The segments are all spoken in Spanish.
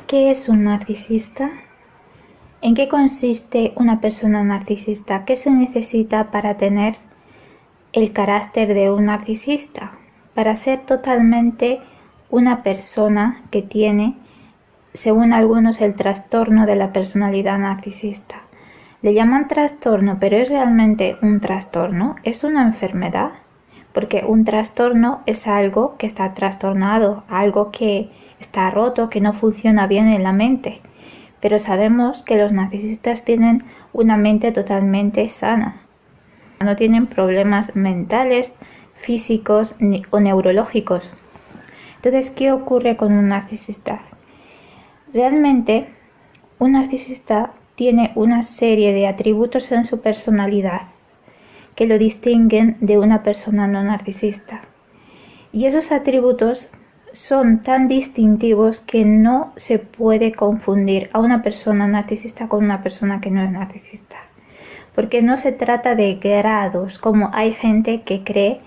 ¿Qué es un narcisista? ¿En qué consiste una persona narcisista? ¿Qué se necesita para tener el carácter de un narcisista? Para ser totalmente una persona que tiene, según algunos, el trastorno de la personalidad narcisista. Le llaman trastorno, pero ¿es realmente un trastorno? ¿Es una enfermedad? Porque un trastorno es algo que está trastornado, algo que está roto, que no funciona bien en la mente. Pero sabemos que los narcisistas tienen una mente totalmente sana. No tienen problemas mentales, físicos o neurológicos. Entonces, ¿qué ocurre con un narcisista? Realmente, un narcisista tiene una serie de atributos en su personalidad que lo distinguen de una persona no narcisista. Y esos atributos son tan distintivos que no se puede confundir a una persona narcisista con una persona que no es narcisista. Porque no se trata de grados, como hay gente que cree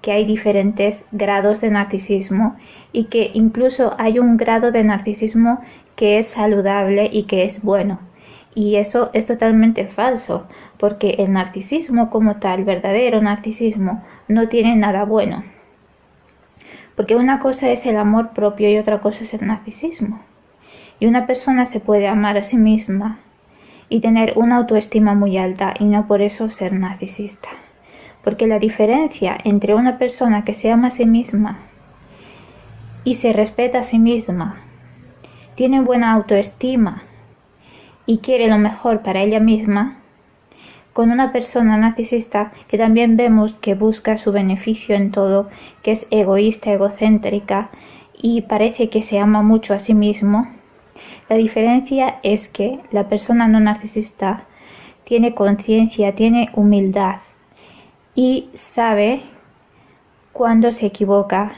que hay diferentes grados de narcisismo y que incluso hay un grado de narcisismo que es saludable y que es bueno. Y eso es totalmente falso, porque el narcisismo como tal, verdadero narcisismo, no tiene nada bueno. Porque una cosa es el amor propio y otra cosa es el narcisismo. Y una persona se puede amar a sí misma y tener una autoestima muy alta y no por eso ser narcisista. Porque la diferencia entre una persona que se ama a sí misma y se respeta a sí misma, tiene buena autoestima y quiere lo mejor para ella misma, con una persona narcisista que también vemos que busca su beneficio en todo, que es egoísta, egocéntrica y parece que se ama mucho a sí mismo. La diferencia es que la persona no narcisista tiene conciencia, tiene humildad y sabe cuando se equivoca.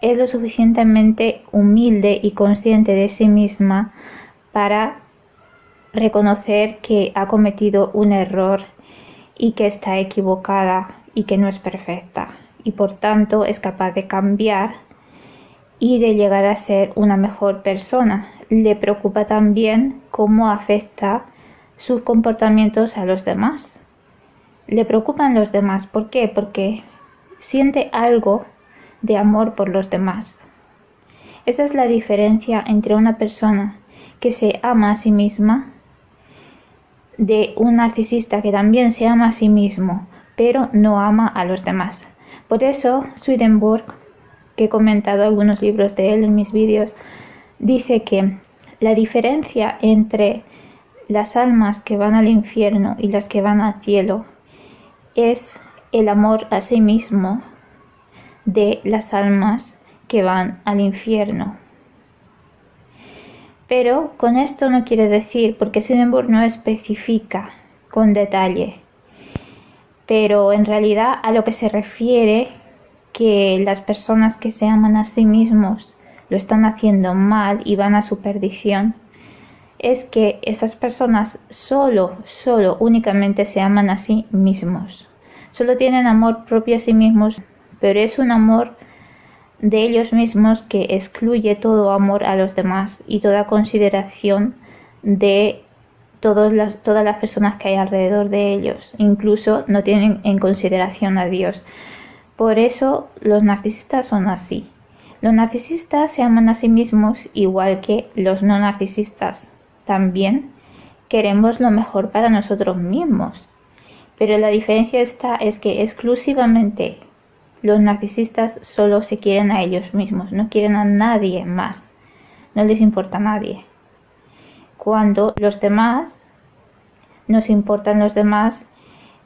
Es lo suficientemente humilde y consciente de sí misma para reconocer que ha cometido un error y que está equivocada y que no es perfecta y por tanto es capaz de cambiar y de llegar a ser una mejor persona. Le preocupa también cómo afecta sus comportamientos a los demás. Le preocupan los demás. ¿Por qué? Porque siente algo de amor por los demás. Esa es la diferencia entre una persona que se ama a sí misma de un narcisista que también se ama a sí mismo, pero no ama a los demás. Por eso, Swedenborg, que he comentado algunos libros de él en mis vídeos, dice que la diferencia entre las almas que van al infierno y las que van al cielo es el amor a sí mismo de las almas que van al infierno. Pero con esto no quiere decir, porque Swedenborg no especifica con detalle, pero en realidad a lo que se refiere que las personas que se aman a sí mismos lo están haciendo mal y van a su perdición, es que estas personas únicamente se aman a sí mismos. Solo tienen amor propio a sí mismos, pero es un amor de ellos mismos que excluye todo amor a los demás y toda consideración de todas las personas que hay alrededor de ellos. Incluso no tienen en consideración a Dios. Por eso los narcisistas son así. Los narcisistas se aman a sí mismos igual que los no narcisistas. También queremos lo mejor para nosotros mismos. Pero la diferencia es que exclusivamente los narcisistas solo se quieren a ellos mismos, no quieren a nadie más, no les importa a nadie. Cuando los demás, nos importan los demás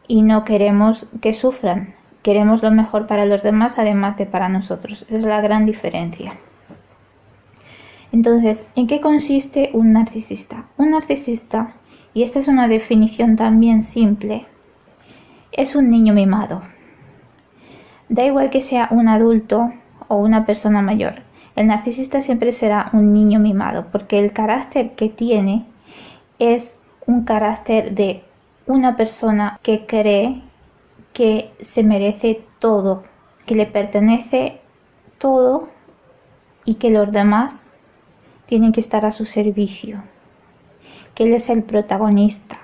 y no queremos que sufran, queremos lo mejor para los demás además de para nosotros. Esa es la gran diferencia. Entonces, ¿en qué consiste un narcisista? Un narcisista, y esta es una definición también simple, es un niño mimado. Da igual que sea un adulto o una persona mayor, el narcisista siempre será un niño mimado, porque el carácter que tiene es un carácter de una persona que cree que se merece todo, que le pertenece todo y que los demás tienen que estar a su servicio, que él es el protagonista,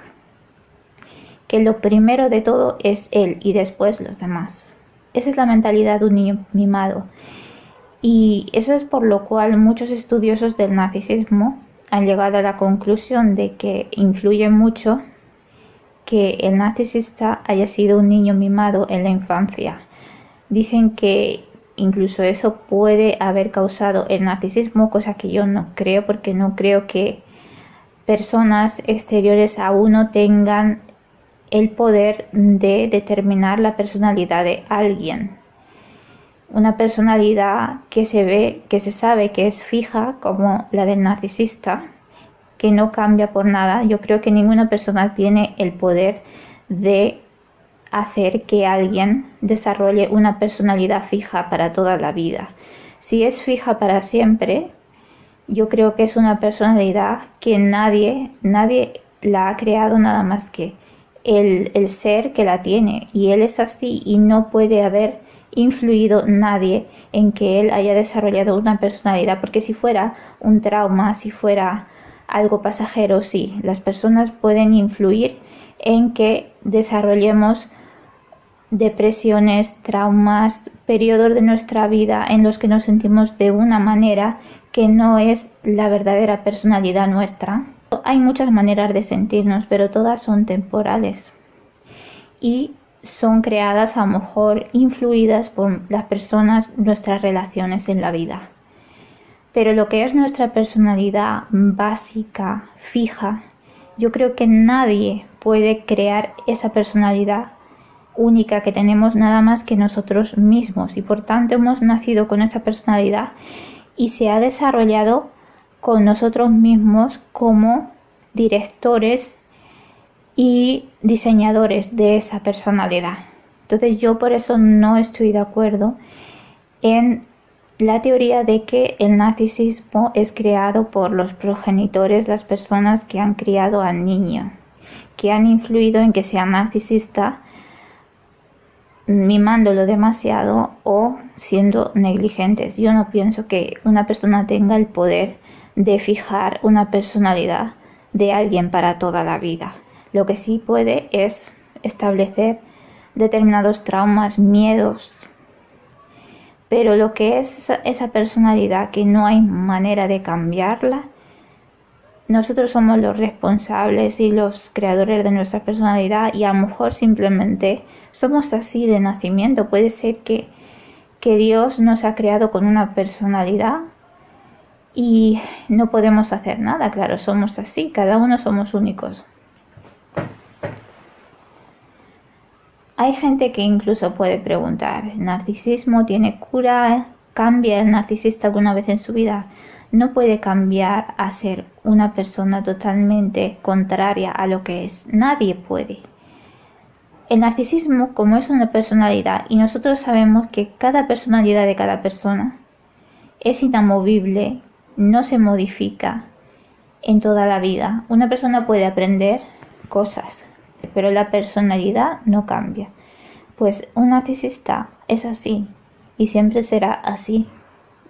que lo primero de todo es él y después los demás. Esa es la mentalidad de un niño mimado. Y eso es por lo cual muchos estudiosos del narcisismo han llegado a la conclusión de que influye mucho que el narcisista haya sido un niño mimado en la infancia. Dicen que incluso eso puede haber causado el narcisismo, cosa que yo no creo, porque no creo que personas exteriores a uno tengan el poder de determinar la personalidad de alguien. Una personalidad que se sabe que es fija, como la del narcisista, que no cambia por nada. Yo creo que ninguna persona tiene el poder de hacer que alguien desarrolle una personalidad fija para toda la vida. Si es fija para siempre, yo creo que es una personalidad que nadie la ha creado nada más que el ser que la tiene, y él es así y no puede haber influido nadie en que él haya desarrollado una personalidad, porque si fuera un trauma, si fuera algo pasajero, sí, las personas pueden influir en que desarrollemos depresiones, traumas, periodos de nuestra vida en los que nos sentimos de una manera que no es la verdadera personalidad nuestra. Hay muchas maneras de sentirnos, pero todas son temporales y son creadas, a lo mejor influidas por las personas, nuestras relaciones en la vida. Pero lo que es nuestra personalidad básica, fija, yo creo que nadie puede crear esa personalidad única que tenemos nada más que nosotros mismos, y por tanto hemos nacido con esa personalidad y se ha desarrollado con nosotros mismos como directores y diseñadores de esa personalidad. Entonces yo por eso no estoy de acuerdo en la teoría de que el narcisismo es creado por los progenitores, las personas que han criado al niño, que han influido en que sea narcisista, mimándolo demasiado o siendo negligentes. Yo no pienso que una persona tenga el poder de fijar una personalidad de alguien para toda la vida. Lo que sí puede es establecer determinados traumas, miedos, pero lo que es esa personalidad que no hay manera de cambiarla, nosotros somos los responsables y los creadores de nuestra personalidad, y a lo mejor simplemente somos así de nacimiento. Puede ser que Dios nos ha creado con una personalidad y no podemos hacer nada. Claro, somos así, cada uno somos únicos. Hay gente que incluso puede preguntar, ¿el narcisismo tiene cura? ¿Cambia el narcisista alguna vez en su vida? No puede cambiar a ser una persona totalmente contraria a lo que es. Nadie puede. El narcisismo, como es una personalidad, y nosotros sabemos que cada personalidad de cada persona es inamovible, no se modifica en toda la vida. Una persona puede aprender cosas, pero la personalidad no cambia. Pues un narcisista es así y siempre será así.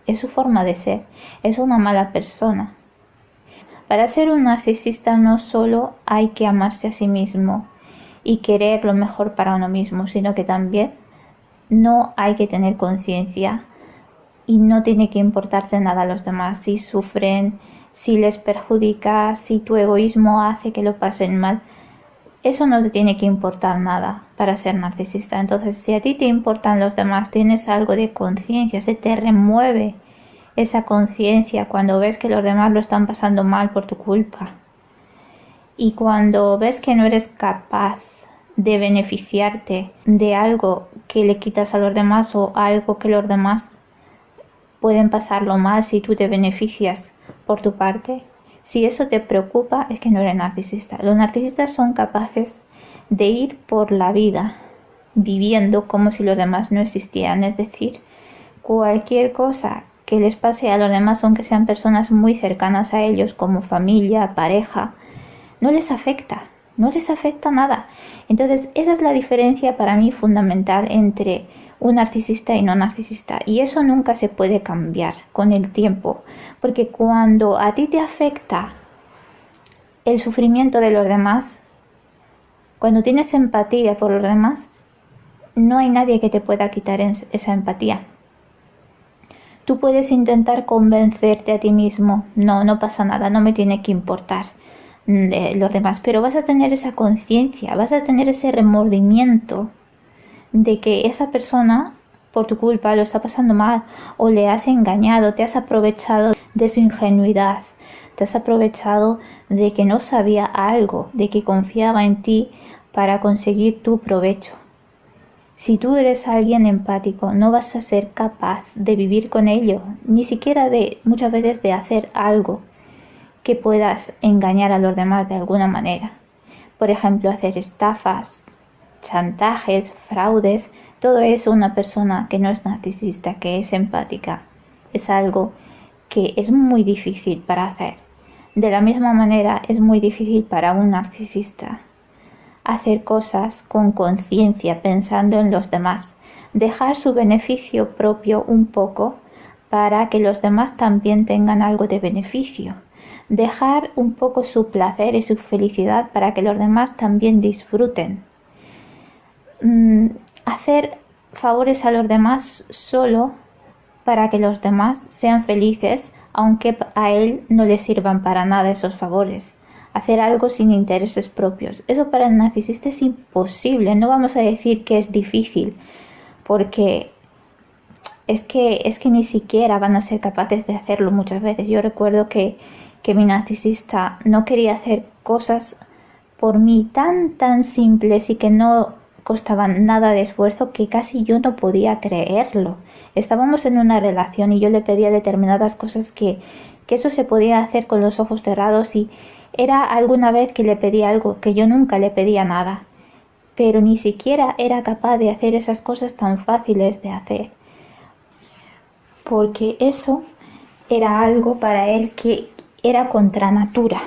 Es su forma de ser, es una mala persona. Para ser un narcisista no solo hay que amarse a sí mismo y querer lo mejor para uno mismo, sino que también no hay que tener conciencia y no tiene que importarte nada a los demás. Si sufren, si les perjudica, si tu egoísmo hace que lo pasen mal, eso no te tiene que importar nada para ser narcisista. Entonces, si a ti te importan los demás, tienes algo de conciencia, se te remueve esa conciencia cuando ves que los demás lo están pasando mal por tu culpa. Y cuando ves que no eres capaz de beneficiarte de algo que le quitas a los demás, o algo que los demás pueden pasarlo mal si tú te beneficias por tu parte, si eso te preocupa, es que no eres narcisista. Los narcisistas son capaces de ir por la vida viviendo como si los demás no existieran. Es decir, cualquier cosa que les pase a los demás, aunque sean personas muy cercanas a ellos, como familia, pareja, no les afecta nada. Entonces, esa es la diferencia para mí fundamental entre un narcisista y no narcisista. Y eso nunca se puede cambiar con el tiempo, porque cuando a ti te afecta el sufrimiento de los demás, cuando tienes empatía por los demás, no hay nadie que te pueda quitar esa empatía. Tú puedes intentar convencerte a ti mismo, no pasa nada, no me tiene que importar de los demás, pero vas a tener esa conciencia, vas a tener ese remordimiento de que esa persona por tu culpa lo está pasando mal, o le has engañado, te has aprovechado de su ingenuidad, te has aprovechado de que no sabía algo, de que confiaba en ti para conseguir tu provecho. Si tú eres alguien empático, no vas a ser capaz de vivir con ello, ni siquiera muchas veces de hacer algo que puedas engañar a los demás de alguna manera. Por ejemplo, hacer estafas, chantajes, fraudes, todo eso una persona que no es narcisista, que es empática, es algo que es muy difícil para hacer. De la misma manera es muy difícil para un narcisista hacer cosas con conciencia, pensando en los demás, dejar su beneficio propio un poco para que los demás también tengan algo de beneficio, dejar un poco su placer y su felicidad para que los demás también disfruten. Hacer favores a los demás solo para que los demás sean felices, aunque a él no le sirvan para nada esos favores. Hacer algo sin intereses propios. Eso para el narcisista es imposible. No vamos a decir que es difícil, porque es que ni siquiera van a ser capaces de hacerlo muchas veces. Yo recuerdo que mi narcisista no quería hacer cosas por mí tan simples y que no costaban nada de esfuerzo, que casi yo no podía creerlo. Estábamos en una relación y yo le pedía determinadas cosas que eso se podía hacer con los ojos cerrados, y era alguna vez que le pedía algo que yo nunca le pedía nada, pero ni siquiera era capaz de hacer esas cosas tan fáciles de hacer, porque eso era algo para él que era contra natura.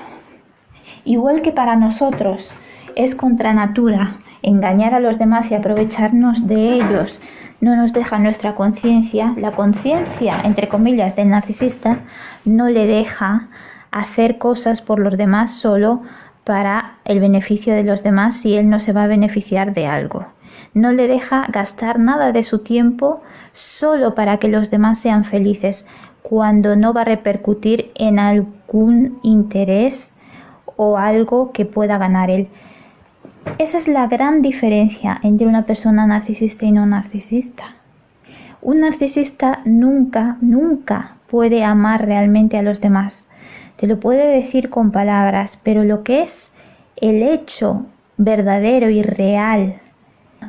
Igual que para nosotros es contra natura engañar a los demás y aprovecharnos de ellos, no nos deja nuestra conciencia. La conciencia, entre comillas, del narcisista no le deja hacer cosas por los demás solo para el beneficio de los demás si él no se va a beneficiar de algo. No le deja gastar nada de su tiempo solo para que los demás sean felices, cuando no va a repercutir en algún interés o algo que pueda ganar él. Esa es la gran diferencia entre una persona narcisista y no narcisista. Un narcisista nunca puede amar realmente a los demás. Te lo puede decir con palabras, pero lo que es el hecho verdadero y real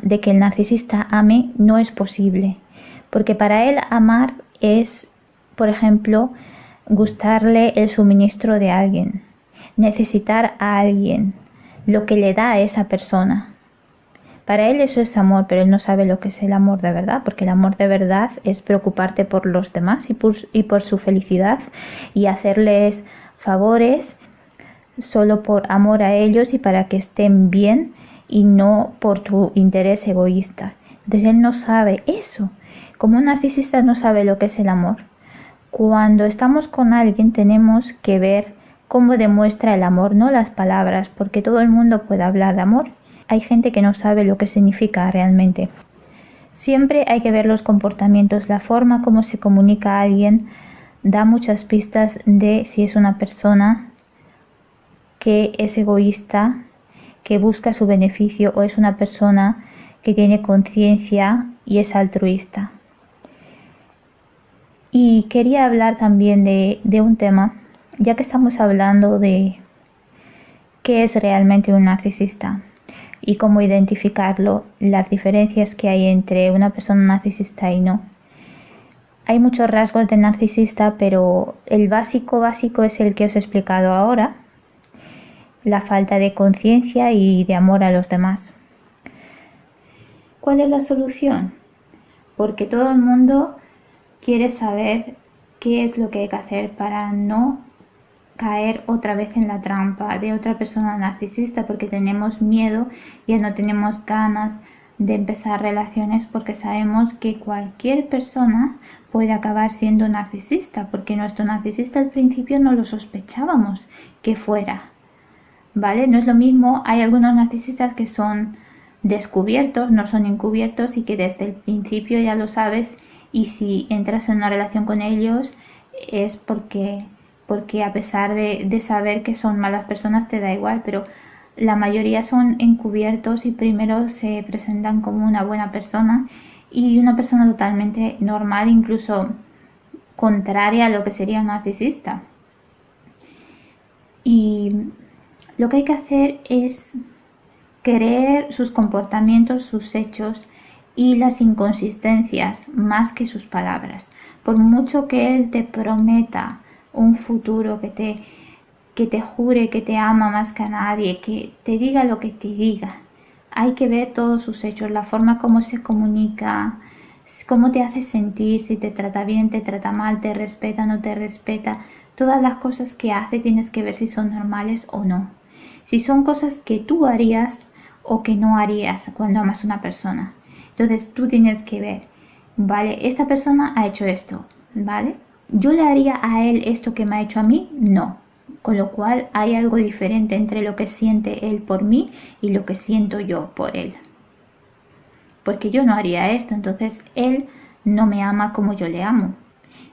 de que el narcisista ame no es posible. Porque para él amar es, por ejemplo, gustarle el suministro de alguien, necesitar a alguien, lo que le da a esa persona. Para él eso es amor, pero él no sabe lo que es el amor de verdad, porque el amor de verdad es preocuparte por los demás y por su felicidad, y hacerles favores solo por amor a ellos y para que estén bien, y no por tu interés egoísta. Entonces él no sabe eso. Como un narcisista no sabe lo que es el amor. Cuando estamos con alguien tenemos que ver cómo demuestra el amor, no las palabras, porque todo el mundo puede hablar de amor. Hay gente que no sabe lo que significa realmente. Siempre hay que ver los comportamientos, la forma como se comunica a alguien da muchas pistas de si es una persona que es egoísta, que busca su beneficio, o es una persona que tiene conciencia y es altruista. Y quería hablar también de un tema, ya que estamos hablando de qué es realmente un narcisista y cómo identificarlo, las diferencias que hay entre una persona narcisista y no. Hay muchos rasgos de narcisista, pero el básico es el que os he explicado ahora: la falta de conciencia y de amor a los demás. ¿Cuál es la solución? Porque todo el mundo quiere saber qué es lo que hay que hacer para no caer otra vez en la trampa de otra persona narcisista, porque tenemos miedo, ya no tenemos ganas de empezar relaciones, porque sabemos que cualquier persona puede acabar siendo narcisista, porque nuestro narcisista al principio no lo sospechábamos que fuera, ¿vale? No es lo mismo, hay algunos narcisistas que son descubiertos, no son encubiertos y que desde el principio ya lo sabes, y si entras en una relación con ellos es porque a pesar de saber que son malas personas te da igual, pero la mayoría son encubiertos y primero se presentan como una buena persona y una persona totalmente normal, incluso contraria a lo que sería un narcisista. Y lo que hay que hacer es creer sus comportamientos, sus hechos y las inconsistencias más que sus palabras. Por mucho que él te prometa un futuro, que te jure que te ama más que a nadie, que te diga lo que te diga, hay que ver todos sus hechos, la forma como se comunica, cómo te hace sentir, si te trata bien, te trata mal, te respeta, no te respeta. Todas las cosas que hace tienes que ver si son normales o no. Si son cosas que tú harías o que no harías cuando amas a una persona. Entonces tú tienes que ver, ¿vale? Esta persona ha hecho esto, ¿vale? ¿Yo le haría a él esto que me ha hecho a mí? No. Con lo cual hay algo diferente entre lo que siente él por mí y lo que siento yo por él. Porque yo no haría esto, entonces él no me ama como yo le amo.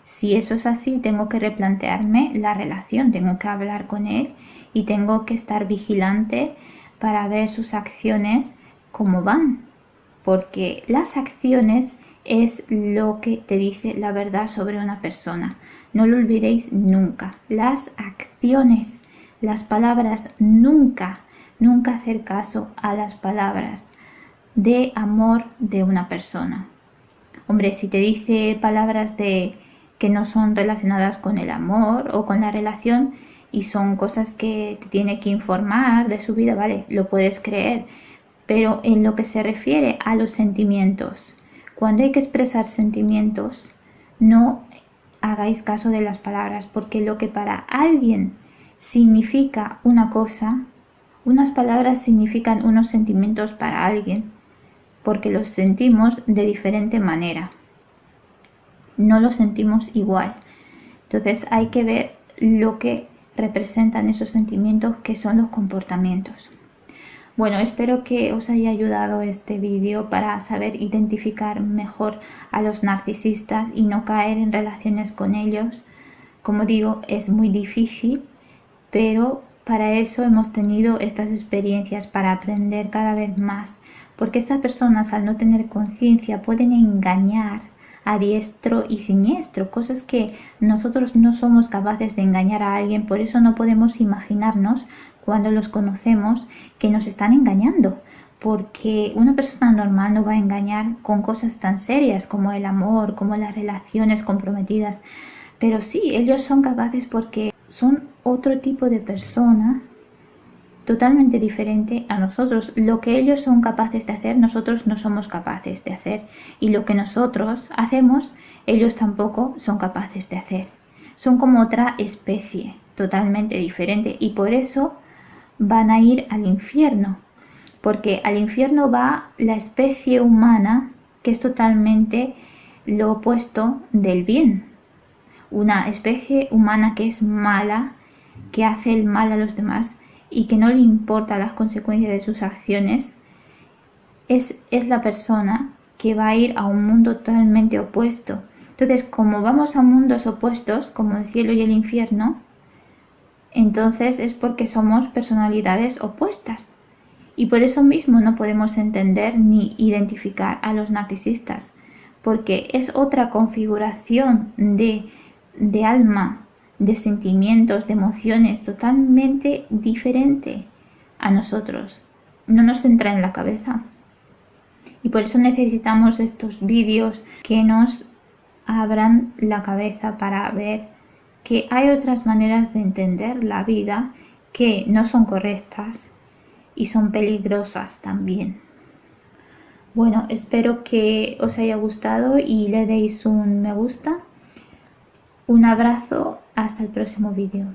Si eso es así, tengo que replantearme la relación, tengo que hablar con él y tengo que estar vigilante para ver sus acciones cómo van. Porque las acciones es lo que te dice la verdad sobre una persona. No lo olvidéis nunca. Las acciones, las palabras, nunca hacer caso a las palabras de amor de una persona. Hombre, si te dice palabras que no son relacionadas con el amor o con la relación y son cosas que te tiene que informar de su vida, vale, lo puedes creer. Pero en lo que se refiere a los sentimientos, cuando hay que expresar sentimientos, no hagáis caso de las palabras, porque lo que para alguien significa una cosa, unas palabras significan unos sentimientos para alguien, porque los sentimos de diferente manera. No los sentimos igual. Entonces hay que ver lo que representan esos sentimientos, que son los comportamientos. Bueno, espero que os haya ayudado este vídeo para saber identificar mejor a los narcisistas y no caer en relaciones con ellos. Como digo, es muy difícil, pero para eso hemos tenido estas experiencias, para aprender cada vez más, porque estas personas, al no tener conciencia, pueden engañar a diestro y siniestro, cosas que nosotros no somos capaces de engañar a alguien, por eso no podemos imaginarnos cuando los conocemos que nos están engañando, porque una persona normal no va a engañar con cosas tan serias como el amor, como las relaciones comprometidas, pero sí, ellos son capaces porque son otro tipo de persona totalmente diferente a nosotros. Lo que ellos son capaces de hacer, nosotros no somos capaces de hacer, y lo que nosotros hacemos, ellos tampoco son capaces de hacer. Son como otra especie totalmente diferente, y por eso van a ir al infierno, porque al infierno va la especie humana, que es totalmente lo opuesto del bien. Una especie humana que es mala, que hace el mal a los demás y que no le importa las consecuencias de sus acciones, es la persona que va a ir a un mundo totalmente opuesto. Entonces, como vamos a mundos opuestos, como el cielo y el infierno, entonces es porque somos personalidades opuestas. Y por eso mismo no podemos entender ni identificar a los narcisistas, porque es otra configuración de alma, de sentimientos, de emociones totalmente diferente a nosotros. No nos entra en la cabeza. Y por eso necesitamos estos vídeos que nos abran la cabeza para ver que hay otras maneras de entender la vida que no son correctas y son peligrosas también. Bueno, espero que os haya gustado y le deis un me gusta. Un abrazo, hasta el próximo vídeo.